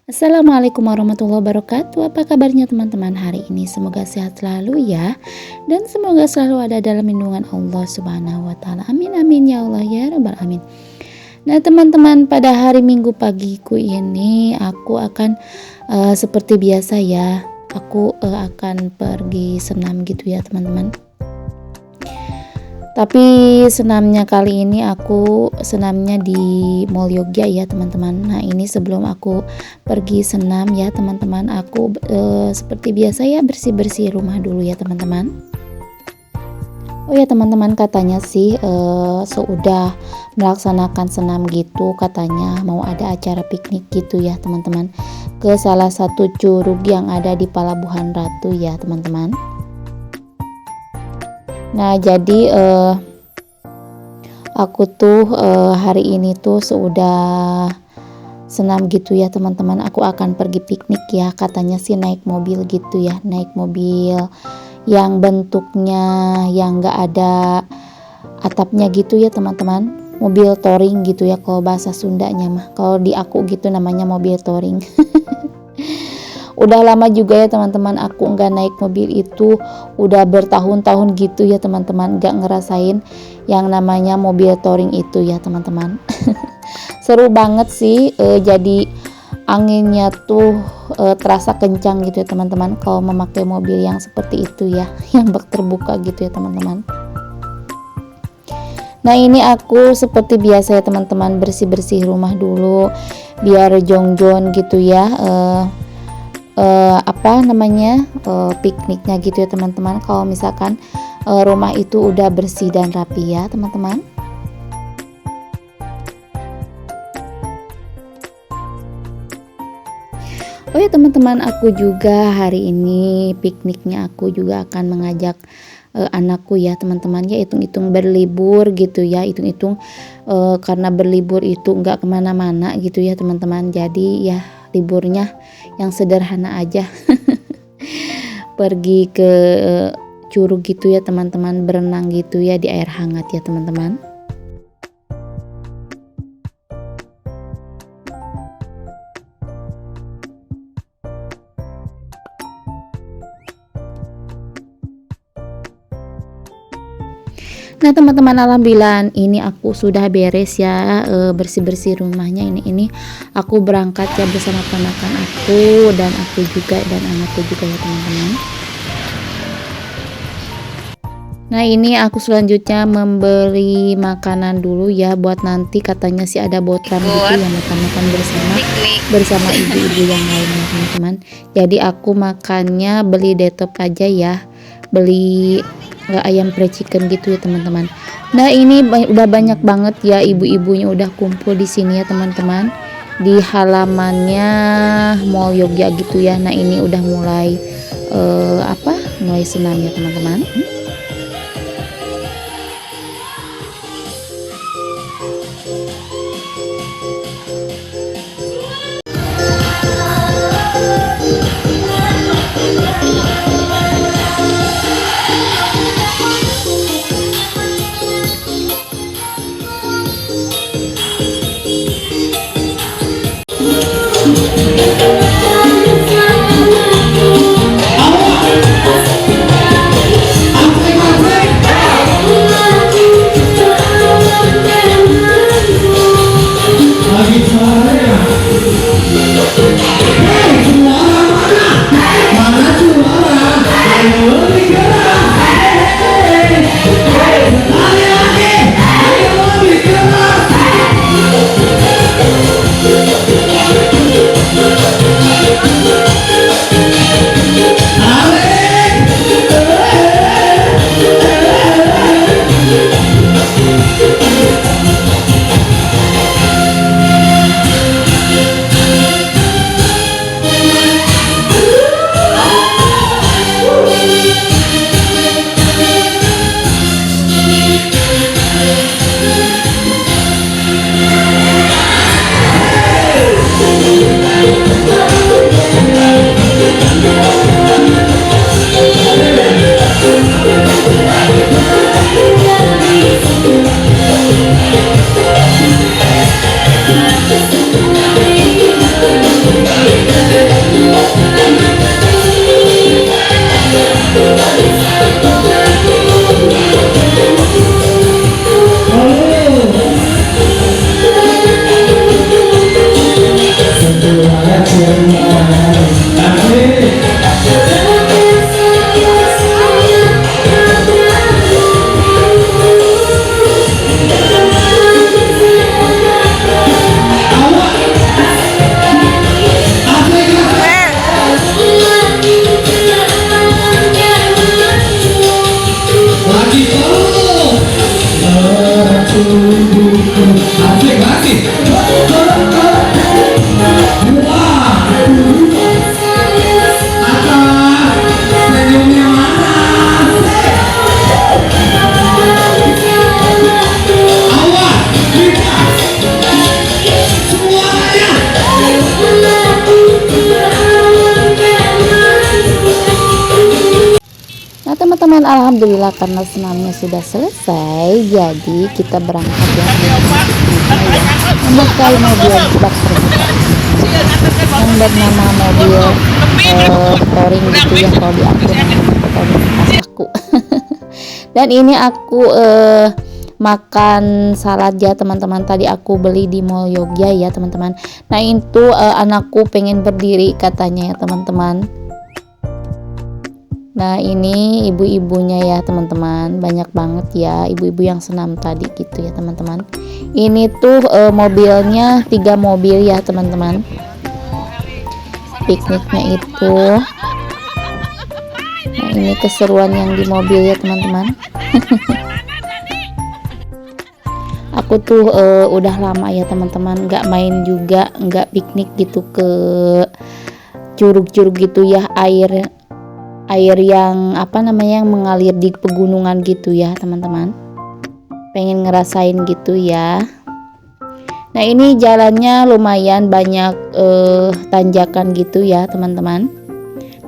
Assalamualaikum warahmatullahi wabarakatuh. Apa kabarnya teman-teman hari ini? Semoga sehat selalu ya. Dan semoga selalu ada dalam lindungan Allah Subhanahu wa taala. Amin amin ya Allah ya rabbal alamin. Nah, teman-teman, pada hari Minggu pagiku ini aku akan seperti biasa ya. Aku akan pergi senam gitu ya, teman-teman. Tapi senamnya kali ini aku senamnya di Mall Yogya ya, teman-teman. Nah, ini sebelum aku pergi senam ya, teman-teman, aku seperti biasa ya bersih-bersih rumah dulu ya, teman-teman. Oh ya, teman-teman, katanya sih sudah melaksanakan senam gitu, katanya mau ada acara piknik gitu ya, teman-teman, ke salah satu curug yang ada di Palabuhan Ratu ya, teman-teman. Nah, jadi aku tuh hari ini tuh sudah senam gitu ya, teman-teman. Aku akan pergi piknik ya, katanya sih naik mobil gitu ya, naik mobil yang bentuknya yang enggak ada atapnya gitu ya, teman-teman. Mobil touring gitu ya kalau bahasa Sundanya mah. Kalau di aku gitu namanya mobil touring. Udah lama juga ya, teman-teman, aku nggak naik mobil itu, udah bertahun-tahun gitu ya, teman-teman, nggak ngerasain yang namanya mobil touring itu ya, teman-teman. Seru banget sih, jadi anginnya tuh terasa kencang gitu ya, teman-teman, kalau memakai mobil yang seperti itu ya, yang bak terbuka gitu ya, teman-teman. Nah, ini aku seperti biasa ya, teman-teman, bersih-bersih rumah dulu biar jongjon gitu ya, pikniknya gitu ya, teman-teman. Kalau misalkan rumah itu udah bersih dan rapi ya, teman-teman. Oh ya, teman-teman, aku juga hari ini pikniknya aku juga akan mengajak anakku ya, teman-teman, ya hitung-hitung berlibur gitu ya, hitung-hitung karena berlibur itu nggak kemana-mana gitu ya, teman-teman. Jadi ya liburnya yang sederhana aja. Pergi ke curug gitu ya, teman-teman, berenang gitu ya di air hangat ya, teman-teman. Nah, teman-teman, alhamdulillah ini aku sudah beres ya, bersih-bersih rumahnya. Ini aku berangkat ya bersama ponakan aku dan aku juga dan anakku juga ya, teman-teman. Nah, ini aku selanjutnya membeli makanan dulu ya, buat nanti katanya sih ada botan gitu yang makan-makan bersama ibu-ibu yang lainnya, teman-teman. Jadi aku makannya beli detop aja ya, beli ayam pre chicken gitu ya, teman-teman. Nah, ini udah banyak banget ya ibu-ibunya udah kumpul di sini ya, teman-teman, di halamannya Mall Yogya gitu ya. Nah, ini udah mulai mulai senam ya, teman-teman. Nah teman-teman, alhamdulillah karena senamnya sudah selesai, jadi kita berangkat ya memakai mobil bak terbuka yang bernama mobil touring gitu ya, kalau di aku namanya aku. Dan ini aku makan salad ya teman-teman, tadi aku beli di Mall Yogya ya teman-teman. Nah itu anakku pengen berdiri katanya ya teman-teman. Nah ini ibu-ibunya ya teman-teman, banyak banget ya ibu-ibu yang senam tadi gitu ya teman-teman. Ini tuh mobilnya 3 mobil ya teman-teman, pikniknya itu. Nah ini keseruan yang di mobil ya teman-teman. Aku tuh udah lama ya teman-teman nggak main juga, nggak piknik gitu ke curug-curug gitu ya, air yang apa namanya yang mengalir di pegunungan gitu ya teman-teman, pengen ngerasain gitu ya. Nah ini jalannya lumayan banyak tanjakan gitu ya teman-teman,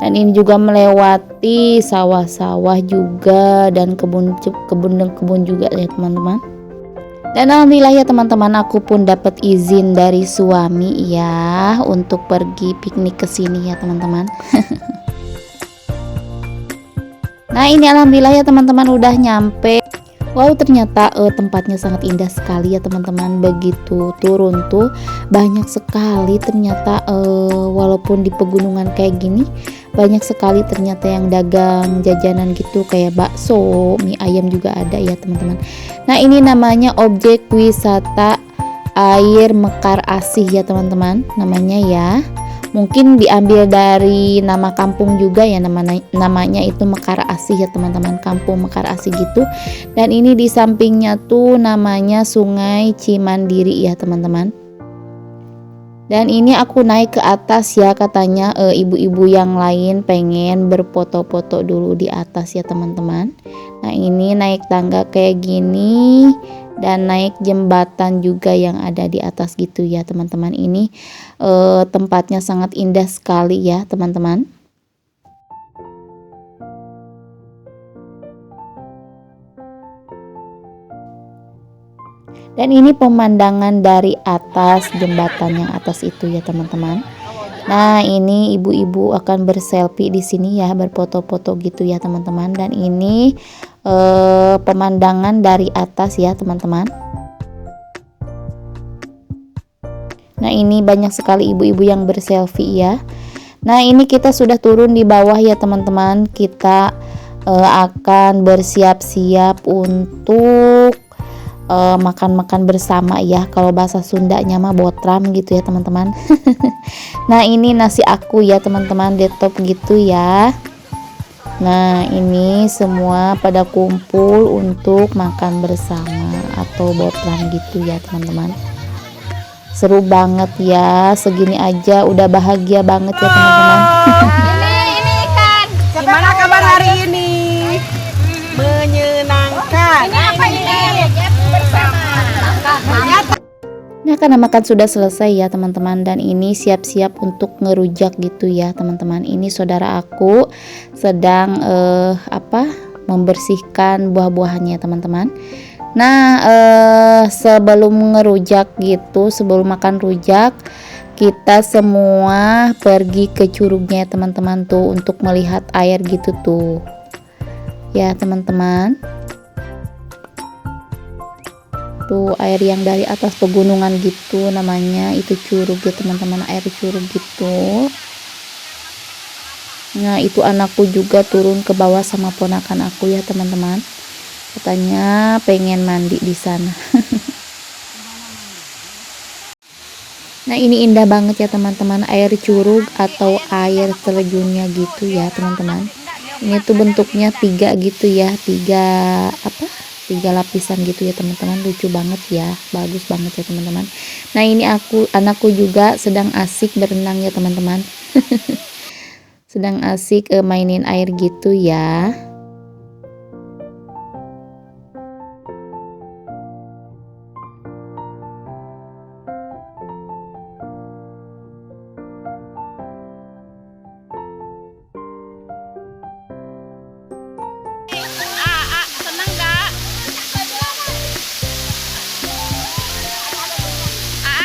dan ini juga melewati sawah-sawah juga dan kebun juga ya teman-teman. Dan alhamdulillah ya teman-teman, aku pun dapat izin dari suami ya untuk pergi piknik ke sini ya teman-teman. Nah ini alhamdulillah ya teman-teman udah nyampe. Wow ternyata tempatnya sangat indah sekali ya teman-teman. Begitu turun tuh banyak sekali ternyata, walaupun di pegunungan kayak gini banyak sekali ternyata yang dagang jajanan gitu kayak bakso, mie ayam juga ada ya teman-teman. Nah ini namanya objek wisata air Mekar Asih ya teman-teman namanya ya. Mungkin diambil dari nama kampung juga ya, namanya itu Mekar Asih ya teman-teman, kampung Mekar Asih gitu. Dan ini di sampingnya tuh namanya Sungai Cimandiri ya teman-teman. Dan ini aku naik ke atas ya, katanya ibu-ibu yang lain pengen berfoto-foto dulu di atas ya teman-teman. Nah ini naik tangga kayak gini dan naik jembatan juga yang ada di atas gitu ya teman-teman. Ini tempatnya sangat indah sekali ya teman-teman. Dan ini pemandangan dari atas jembatan yang atas itu ya teman-teman. Nah ini ibu-ibu akan berselfie di sini ya, berfoto-foto gitu ya teman-teman. Dan ini pemandangan dari atas ya teman-teman. Nah ini banyak sekali ibu-ibu yang berselfie ya. Nah ini kita sudah turun di bawah ya teman-teman. Kita akan bersiap-siap untuk makan-makan bersama ya, kalau bahasa Sundanya mah botram gitu ya teman-teman. Nah ini nasi aku ya teman-teman, detop gitu ya. Nah ini semua pada kumpul untuk makan bersama atau botram gitu ya teman-teman. Seru banget ya, segini aja udah bahagia banget ya teman-teman. Ini kan gimana kabar hari ini? Menyenangkan. Ini apa ini? Nah karena makan sudah selesai ya teman-teman, dan ini siap-siap untuk ngerujak gitu ya teman-teman. Ini saudara aku sedang membersihkan buah-buahannya teman-teman. Nah sebelum ngerujak gitu, sebelum makan rujak, kita semua pergi ke curugnya teman-teman tuh untuk melihat air gitu tuh ya teman-teman. Tuh air yang dari atas pegunungan gitu, namanya itu curug ya teman-teman, air curug gitu. Nah itu anakku juga turun ke bawah sama ponakan aku ya teman-teman, katanya pengen mandi di sana. Nah ini indah banget ya teman-teman, air curug atau air terjunnya gitu ya teman-teman. Ini tuh bentuknya 3 gitu ya, 3 3 lapisan gitu ya teman-teman. Lucu banget ya, bagus banget ya teman-teman. Nah ini anakku juga sedang asik berenang ya teman-teman. Sedang asik mainin air gitu ya. Seneng gak? Seneng gak?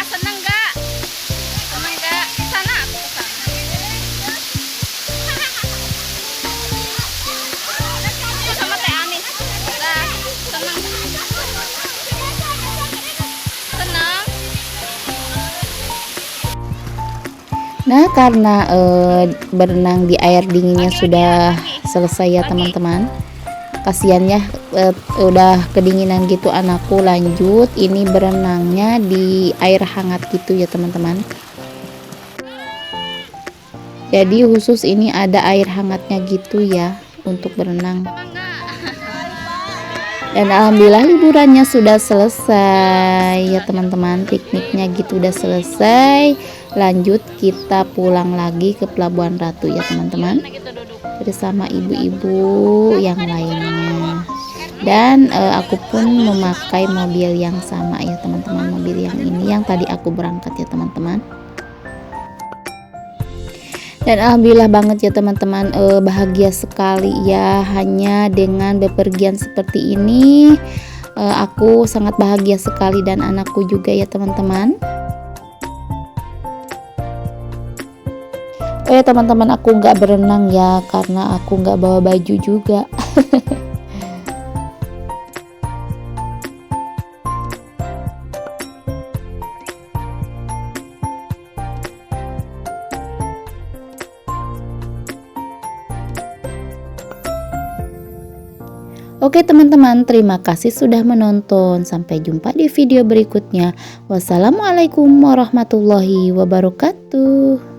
Seneng gak? Kesana aku kesana. Aku sama Teh Anis. Dah, seneng. Seneng. Nah karena berenang di air dinginnya sudah selesai ya teman-teman, kasihannya udah kedinginan gitu anakku, lanjut ini berenangnya di air hangat gitu ya teman-teman. Jadi khusus ini ada air hangatnya gitu ya untuk berenang. Dan alhamdulillah liburannya sudah selesai ya teman-teman, pikniknya gitu udah selesai. Lanjut kita pulang lagi ke Pelabuhan Ratu ya teman-teman, bersama ibu-ibu yang lainnya. Dan aku pun memakai mobil yang sama ya teman-teman, mobil yang ini yang tadi aku berangkat ya teman-teman. Dan alhamdulillah banget ya teman-teman, bahagia sekali ya hanya dengan bepergian seperti ini. Aku sangat bahagia sekali dan anakku juga ya teman-teman. Oh ya teman-teman, aku nggak berenang ya karena aku nggak bawa baju juga. Oke teman-teman, terima kasih sudah menonton. Sampai jumpa di video berikutnya. Wassalamualaikum warahmatullahi wabarakatuh.